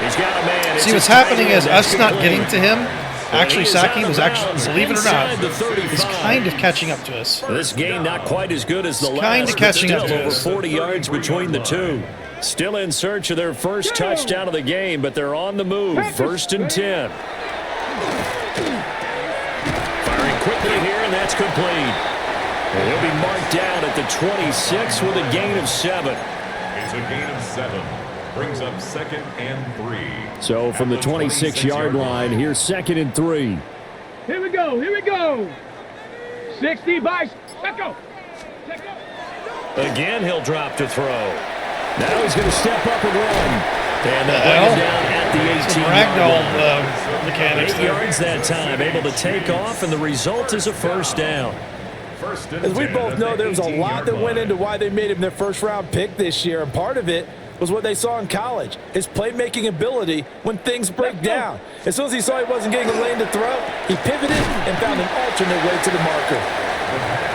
He's got a man. See, what's happening is us not getting to him, actually sacking, was actually, believe it or not, is kind of catching up to us. This game not quite as good as the last, kind of catching but up still to over us. 40 yards between the two. Still in search of their first touchdown of the game, but they're on the move. 1st and 10. Firing quickly here, and that's complete. And he'll be marked down at the 26 with a gain of 7. It's a gain of 7. Brings up 2nd and 3. So from the 26-yard line, here's 2nd and 3. Here we go. Here we go. 60 by. Let's go. Let's go. Again, he'll drop to throw. Now he's going to step up and run. And they'll bring him down at the 18-yard line. Mechanics 8 yards that time, able to take off, and the result is a first down. As we both know, there was a lot that went into why they made him their first-round pick this year, and part of it was what they saw in college, his playmaking ability when things break down. As soon as he saw he wasn't getting a lane to throw, he pivoted and found an alternate way to the marker.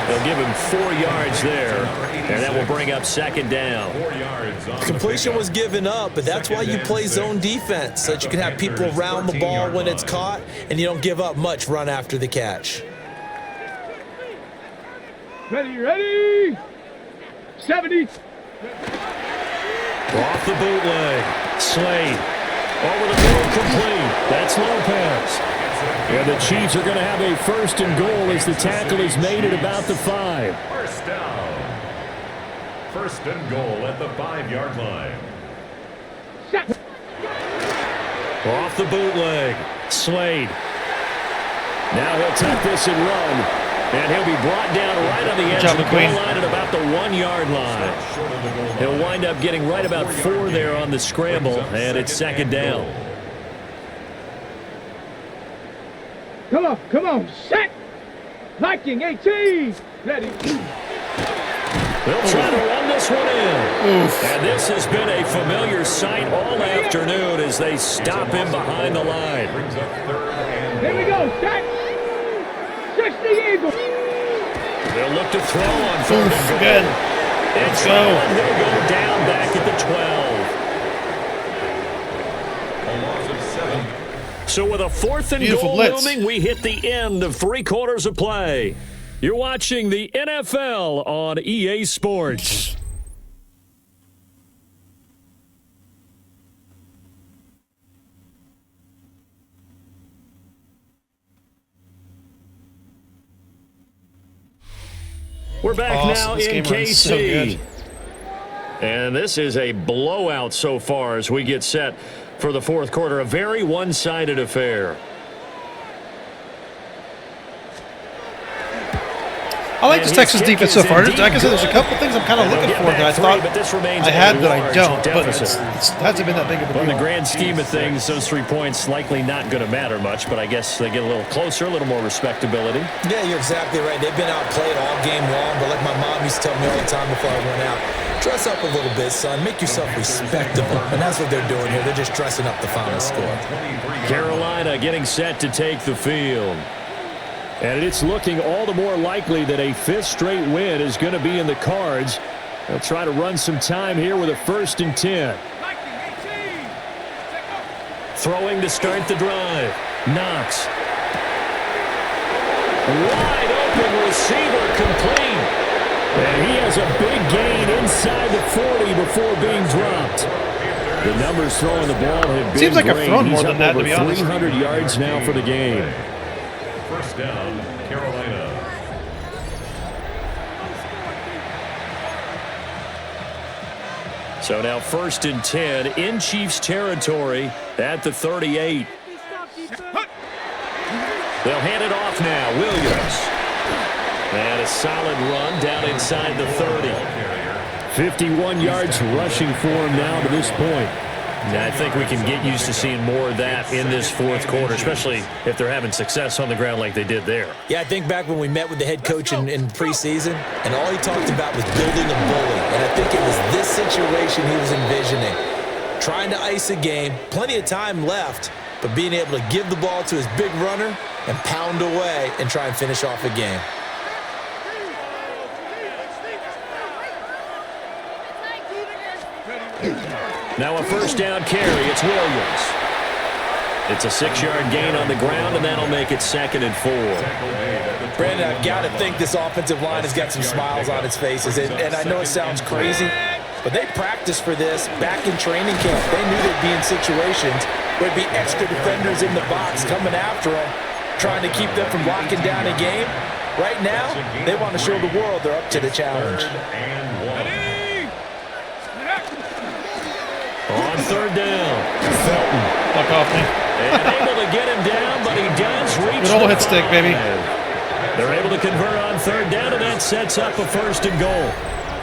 They'll give him 4 yards there, and that will bring up 2nd down. 4 yards on Completion was given up, but that's why you play zone defense, so that you can have people around the ball when it's caught, and you don't give up much run after the catch. Ready. 70. Off the bootleg. Slade. Over the middle, complete. That's Lopez. And the Chiefs are going to have a 1st and goal as the tackle is made at about the 5. First down. 1st and goal at the 5-yard line. Set. Off the bootleg. Slade. Now he'll tuck this and run. And he'll be brought down right on the edge of the goal line at about the 1-yard line. He'll wind up getting right about 4 there on the scramble, and it's 2nd down. Come on. Set. Viking 18. Ready. They'll try to run this one in. And this has been a familiar sight all afternoon as they stop him behind the line. Brings up 3rd and Here we go. Set. 60 Eagles. They'll look to throw on 3rd and goal. Good. It's going. He'll go down back at the So with a 4th and Beautiful goal blitz. looming, we hit the end of 3 quarters of play. You're watching the NFL on EA Sports. We're back now This in game runs so KC. good. And this is a blowout so far as we get set for the 4th quarter. A very one-sided affair. I like this Texas defense so far. Like I said, there's a couple things I'm kind of looking for that I thought I had that I don't, but it hasn't been that big of a deal. In the grand scheme of things, those 3 points likely not going to matter much, but I guess they get a little closer, a little more respectability. Yeah, you're exactly right. They've been outplayed all game long, but like my mom used to tell me all the time before I went out, dress up a little bit, son. Make yourself respectable. And that's what they're doing here. They're just dressing up the final score. Carolina getting set to take the field. And it's looking all the more likely that a 5th straight win is going to be in the cards. They'll try to run some time here with a 1st and 10. Throwing to start the drive. Knox. Wide open receiver complete. And he has a big gain inside the 40 before being dropped. The numbers throwing the ball have been Seems like great. I've thrown more He's than up that, to over be honest. 300 yards now for the game. First down, Carolina. So now 1st and 10 in Chiefs territory at the 38. They'll hand it off now. Williams. And a solid run down inside the 30. 51 yards rushing for him now to this point. And I think we can get used to seeing more of that in this 4th quarter, especially if they're having success on the ground like they did there. Yeah, I think back when we met with the head coach in preseason, and all he talked about was building a bully. And I think it was this situation he was envisioning. Trying to ice a game, plenty of time left, but being able to give the ball to his big runner and pound away and try and finish off a game. Now a 1st down carry. It's Williams. It's a 6-yard gain on the ground, and that'll make it 2nd and 4. Brandon, I've got to think this offensive line has got some smiles on its faces. And I know it sounds crazy, but they practiced for this back in training camp. They knew they'd be in situations where there'd be extra defenders in the box coming after them, trying to keep them from locking down a game. Right now, they want to show the world they're up to the challenge. On 3rd down, Felton. Fuck off me. And able to get him down, but he does reach. Good old hit stick, baby. They're able to convert on 3rd down, and that sets up a 1st and goal.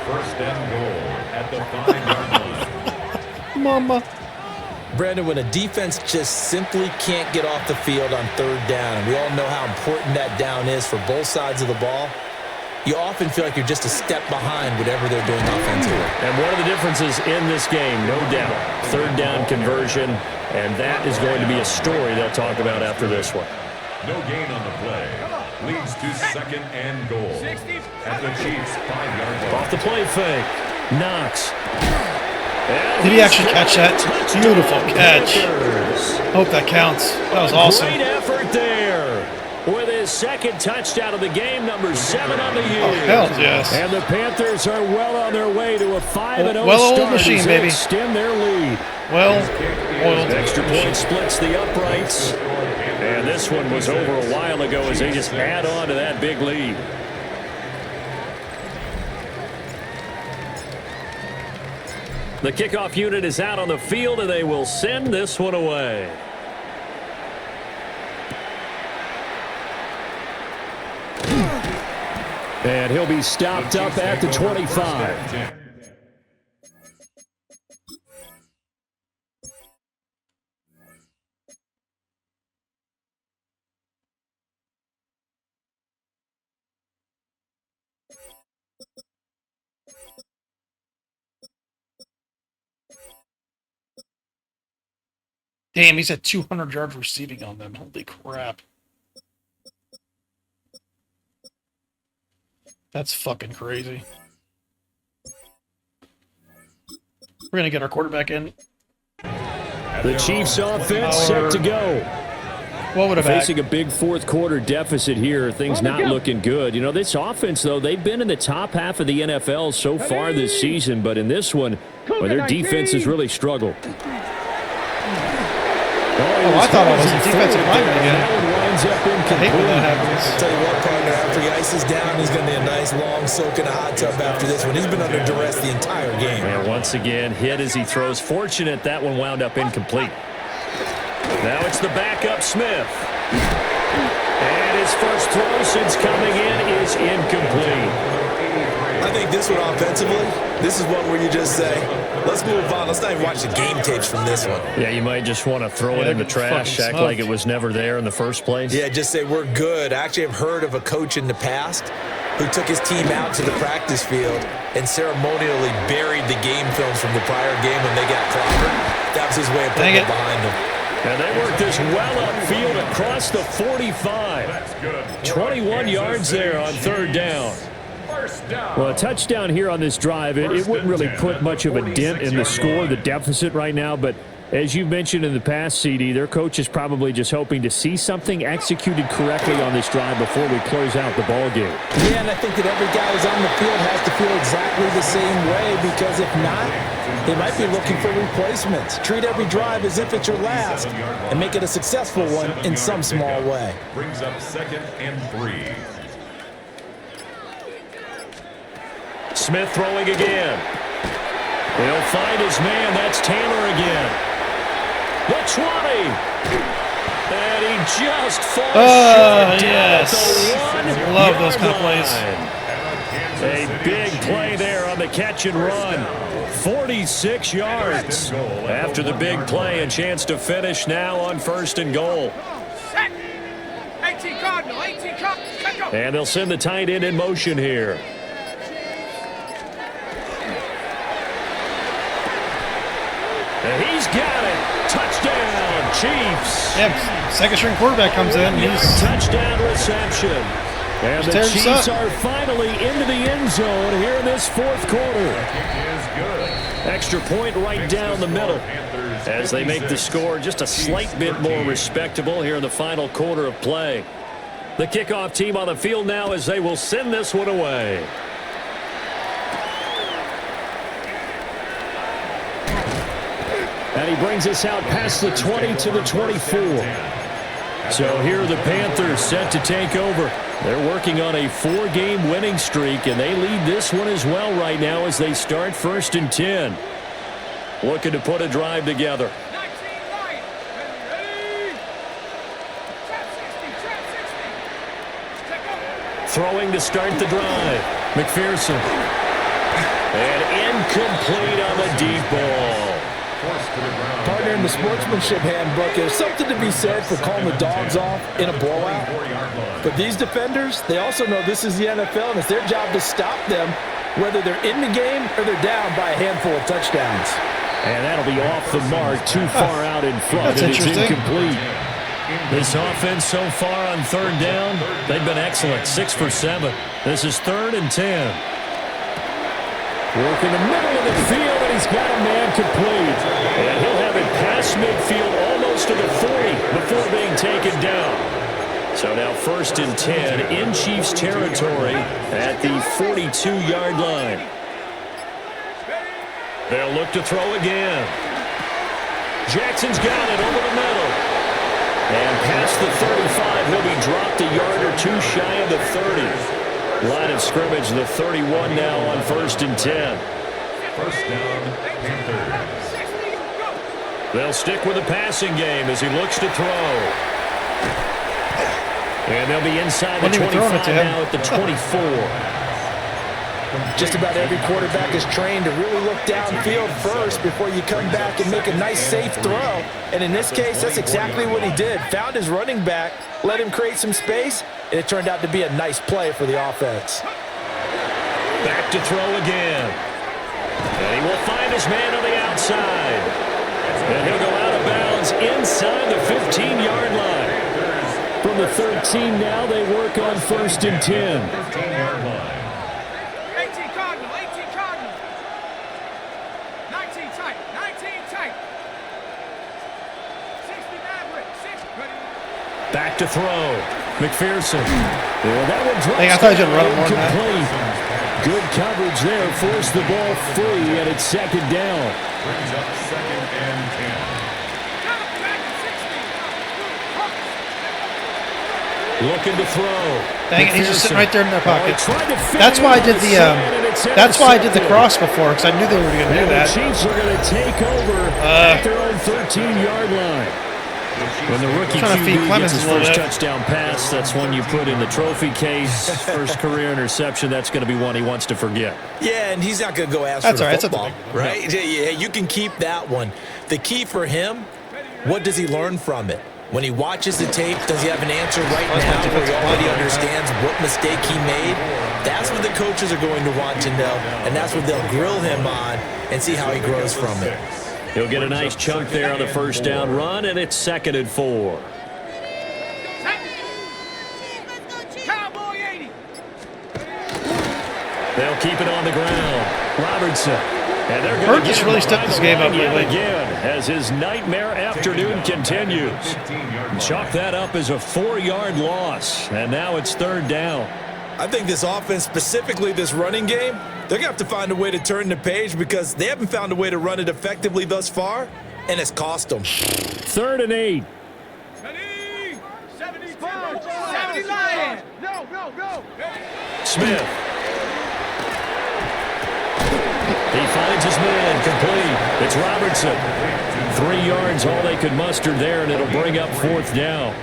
1st and goal at the 5-yard line. Mama. Brandon, when a defense just simply can't get off the field on 3rd down, and we all know how important that down is for both sides of the ball, you often feel like you're just a step behind whatever they're doing offensively. And one of the differences in this game, no doubt, 3rd down conversion, and that is going to be a story they'll talk about after this one. No gain on the play. Leads to 2nd and goal at the Chiefs' 5-yard line. Off the play fake. Knox. Did he actually catch that? Beautiful catch. Hope that counts. That was awesome. Great effort there. With his 2nd touchdown of the game, number 7 on the year. Oh, hell yes. And the Panthers are well on their way to a 5-0 well-oiled start machine, as they baby. extend their lead. Well, Extra point splits the uprights. And this one was over a while ago as they just add on to that big lead. The kickoff unit is out on the field, and they will send this one away. And he'll be stopped up at the 25. damn, he's at 200 yards receiving on them. Holy crap. That's fucking crazy. We're going to get our quarterback in. The Chiefs offense set to go. What would have Facing a big fourth quarter deficit here, things not looking good. You know, this offense, though, they've been in the top half of the NFL so far this season, but in this one, well, their defense has really struggled. Oh, I thought it was a defensive lineman again. Winds up I hate when that happens. I'll tell you what, partner, after he ices down, he's going to be a nice long soak in a hot tub after this one. He's been under duress the entire game. And once again, hit as he throws. Fortunate that one wound up incomplete. Now it's the backup Smith. And his first throw since coming in is incomplete. I think this one offensively, this is one where you just say, let's move on. Let's not even watch the game tapes from this one. Yeah, you might just want to throw it in the trash, act like it was never there in the first place. Yeah, just say we're good. I actually have heard of a coach in the past who took his team out to the practice field and ceremonially buried the game films from the prior game when they got clobbered. That was his way of putting it behind them. And they work this well upfield across the 45. 21 yards there on third down. Well, a touchdown here on this drive, it wouldn't really put much of a dent in the score, the deficit right now, but as you mentioned in the past, CD, their coach is probably just hoping to see something executed correctly on this drive before we close out the ball game. Yeah, and I think that every guy who's on the field has to feel exactly the same way, because if not, they might be looking for replacements. Treat every drive as if it's your last and make it a successful one in some small way. Brings up 2nd and 3. Smith throwing again. He'll find his man. That's Taylor again. The 20. And he just falls short down at the 1. Love those kind of plays. A big play there on the catch and run. 46 yards. After the big play, a chance to finish now on 1st and goal. And they'll send the tight end in motion here. And he's got it. Touchdown, Chiefs. Yeah, second-string quarterback comes in. He's touchdown reception. And the Chiefs are finally into the end zone here in this fourth quarter. Extra point right down the middle as they make the score just a slight bit more respectable here in the final quarter of play. The kickoff team on the field now as they will send this one away. And he brings us out past the 20 to the 24. So here are the Panthers set to take over. They're working on a 4-game winning streak, and they lead this one as well right now as they start 1st and 10. Looking to put a drive together. Throwing to start the drive. McPherson. And incomplete on the deep ball. Partner, in the sportsmanship handbook, there's something to be said for calling the dogs off in a blowout. But these defenders, they also know this is the NFL, and it's their job to stop them, whether they're in the game or they're down by a handful of touchdowns. And that'll be off the mark, too far out in front. It's incomplete. This offense so far on 3rd down, they've been excellent, 6 for 7. This is 3rd and 10. Work in the middle of the field, and he's got a man complete. And he'll have it past midfield almost to the 40 before being taken down. So now 1st and 10 in Chiefs territory at the 42-yard line. They'll look to throw again. Jackson's got it over the middle. And past the 35, he'll be dropped a yard or two shy of the 30. Line of scrimmage, the 31 now on 1st and 10. 1st down, Panthers. They'll stick with the passing game as he looks to throw. And they'll be inside the 25 now at the 24. Just about every quarterback is trained to really look downfield first before you come back and make a nice, safe throw. And in this case, that's exactly what he did. Found his running back, let him create some space, and it turned out to be a nice play for the offense. Back to throw again. And he will find his man on the outside. And he'll go out of bounds inside the 15-yard line. From the 13 now, they work on 1st and 10. 15-yard line. 18 Cardinal, 18 Cardinal. 19 tight, 19 tight. 60 Maverick, 60. to throw. McPherson. Yeah, that one drops. I thought you should run it more than that. Incomplete. Good coverage there. Forced the ball free, and it's second down. Brings up 2nd and 10. Looking to throw. Dang it, he's just sitting right there in their pocket. Tried to fit That's it why I in did on the side, and it's that's why I did the intercepted. cross before, because I knew they were going to do And the that. Chiefs are going to take over at their own 13-yard line. When the rookie Trying to feed QB Clemens gets his a little first bit. touchdown pass, that's one you put in the trophy case. First career interception, that's going to be one he wants to forget. Yeah, and he's not going to go ask That's for all the right. That's football, not right? Yeah, you can keep that one. The key for him, what does he learn from it? When he watches the tape, does he have an answer right now where he already understands what mistake he made? That's what the coaches are going to want to know, and that's what they'll grill him on and see how he grows from it. He'll get a nice chunk there on the first down run, and it's 2nd and 4. Cowboy 80. They'll keep it on the ground. Robertson. And they're Hurt going to just get really him stepped behind this the game up line yet lately. again as his nightmare afternoon continues. Chalk that up as a 4-yard loss, and now it's 3rd down. I think this offense, specifically this running game, they're going to have to find a way to turn the page because they haven't found a way to run it effectively thus far, and it's cost them. 3rd and 8. 70 Lions. No. Smith. He finds his man complete. It's Robertson. 3 yards, all they could muster there, and it'll bring up 4th down.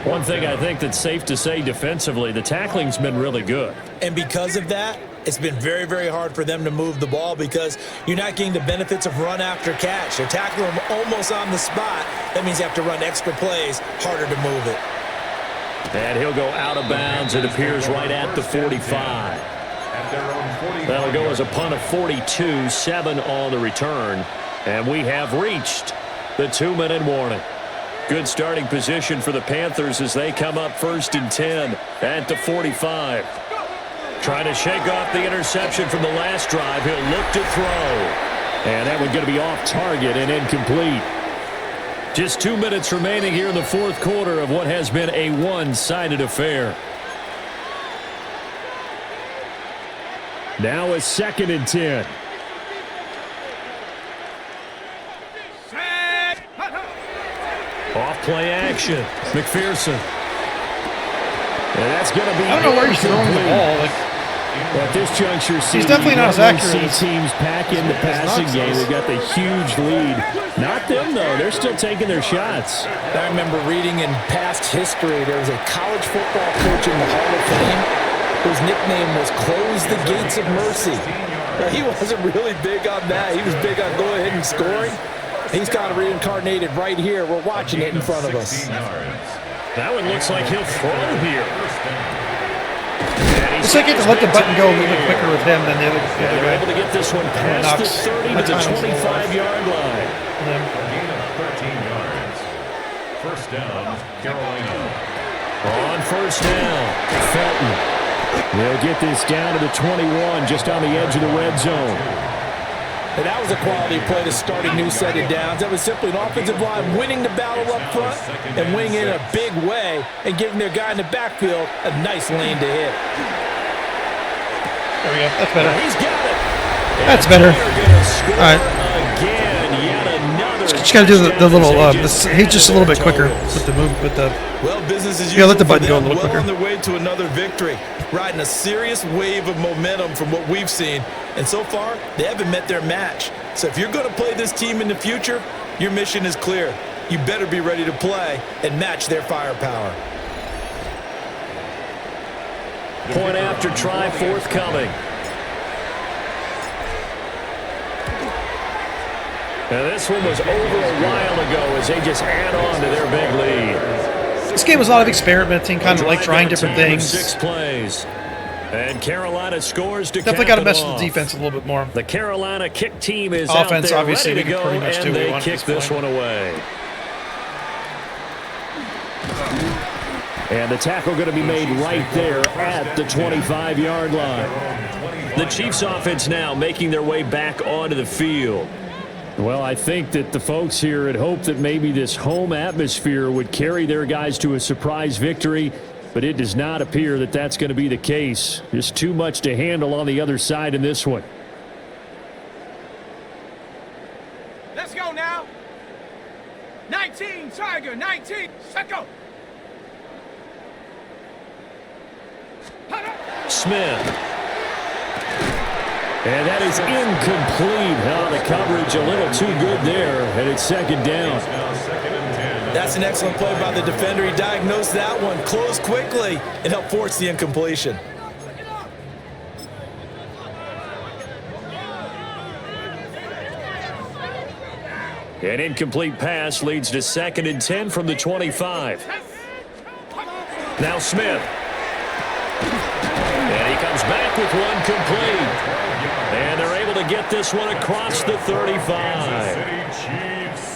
One thing I think that's safe to say defensively, the tackling's been really good. And because of that, it's been very, very hard for them to move the ball because you're not getting the benefits of run after catch. They're tackling them almost on the spot. That means you have to run extra plays, harder to move it. And he'll go out of bounds. It appears right at the 45. That'll go as a punt of 42, 7 on the return. And we have reached the 2-minute warning. Good starting position for the Panthers as they come up 1st and 10 at the 45. Trying to shake off the interception from the last drive. He'll look to throw. And that one's going to be off target and incomplete. Just 2 minutes remaining here in the 4th quarter of what has been a one-sided affair. Now a 2nd and 10. Off play action. McPherson. And that's going to be. I don't know where he's throwing the ball. At this juncture, He's definitely not as accurate as teams pack in the passing game. They've got the huge lead. Not them, though. They're still taking their shots. I remember reading in past history, there was a college football coach in the Hall of Fame whose nickname was Close the Gates of Mercy. Now, he wasn't really big on that. He was big on go ahead and scoring. He's kind of reincarnated right here. We're watching it in front of us. That one looks like he'll throw here. It's like you have to let the button go a little bit quicker with him than the other They're guy. able to get this one past the 30 to the 25-yard line. Gain of 13 yards. First down, Carolina. On first down, Felton. They'll get this down to the 21, just on the edge of the red zone. And that was a quality play to start a new set of downs. That was simply an offensive line winning the battle up front and winning it in a big way and giving their guy in the backfield a nice lane to hit. There we go. That's better. He's got it. That's better. All right. Again, yet another. Just got to do the little. He's just a little bit quicker with the move. With the. Well, business as Yeah, usual let the for button go a them. little Well quicker. on their way to another victory, riding a serious wave of momentum from what we've seen. And so far, they haven't met their match. So if you're going to play this team in the future, your mission is clear. You better be ready to play and match their firepower. Point after try forthcoming. Now this one was over a while ago as they just add on to their big lead. This game was a lot of experimenting, kind of like trying different things. 6 plays. And Carolina scores to Definitely cap got to it mess with off. the defense a little bit more. The Carolina kick team is Offense, out there obviously, ready to we can go, pretty much do and what we they want at kick this this point. one away. And the tackle going to be made right there at the 25-yard line. The Chiefs offense now making their way back onto the field. Well, I think that the folks here had hoped that maybe this home atmosphere would carry their guys to a surprise victory, but it does not appear that that's going to be the case. Just too much to handle on the other side in this one. Let's go now. 19, Tiger, 19. Set go. Smith. And that is incomplete. The coverage a little too good there, and it's second down. That's an excellent play by the defender. He diagnosed that one, closed quickly, and helped force the incompletion. An incomplete pass leads to 2nd and 10 from the 25. Now Smith. And he comes back with one complete. And they're able to get this one across the 35.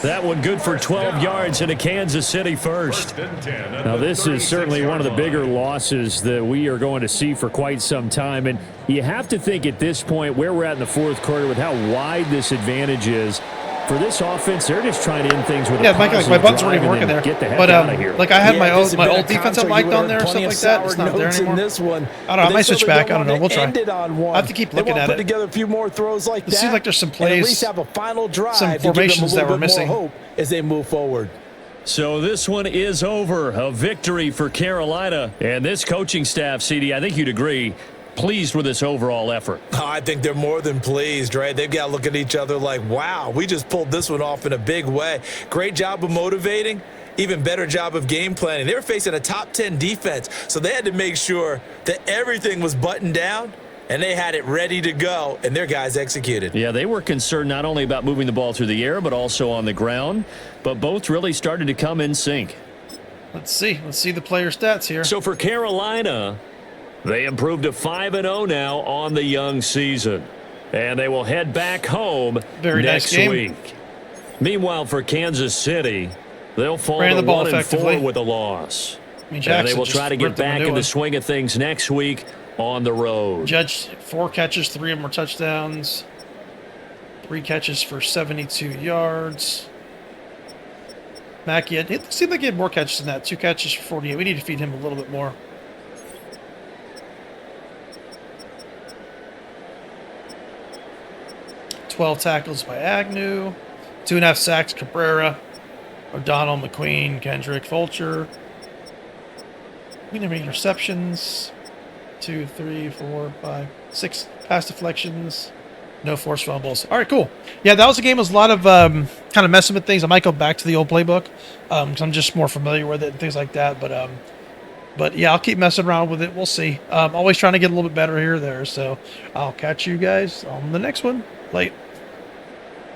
That one good for 12 yards into Kansas City first. Now, this is certainly one of the bigger losses that we are going to see for quite some time. And you have to think at this point where we're at in the fourth quarter with how wide this advantage is. For this offense, they're just trying to end things with a Mike, like my buttons weren't even working there. Get the heck but out of here. like I had my old defensive mic on there or something like that. It's not there anymore. This one, I don't know. I might switch back. I don't know. We'll try. I have to keep looking at it. Put together a few more throws like that. It seems like there's some plays, at least have a final drive, some formations that were missing. Hope as they move forward. So this one is over. A victory for Carolina. And this coaching staff, CD, I think you'd agree, pleased with this overall effort. Oh, I think they're more than pleased, right? They've got to look at each other like, wow, we just pulled this one off in a big way. Great job of motivating. Even better job of game planning. They were facing a top 10 defense, so they had to make sure that everything was buttoned down, and they had it ready to go, and their guys executed. Yeah, they were concerned not only about moving the ball through the air, but also on the ground, but both really started to come in sync. Let's see the player stats here. So for Carolina, they improved to 5-0 now on the young season, and they will head back home next week. Meanwhile, for Kansas City, they'll fall to 1-4 with a loss. And they will try to get back in the swing of things next week on the road. Judge 4 catches, 3 of them were touchdowns. 3 catches for 72 yards. Mackey, it seemed like he had more catches than that. 2 catches for 48. We need to feed him a little bit more. $12 tackles by Agnew. 2.5 sacks, Cabrera. O'Donnell, McQueen, Kendrick, Fulcher. We didn't have any interceptions. 2, 3, 4, 5, 6 pass deflections. No forced fumbles. All right, cool. Yeah, that was a game with a lot of kind of messing with things. I might go back to the old playbook because I'm just more familiar with it and things like that. But yeah, I'll keep messing around with it. We'll see. Always trying to get a little bit better here or there. So I'll catch you guys on the next one. Late.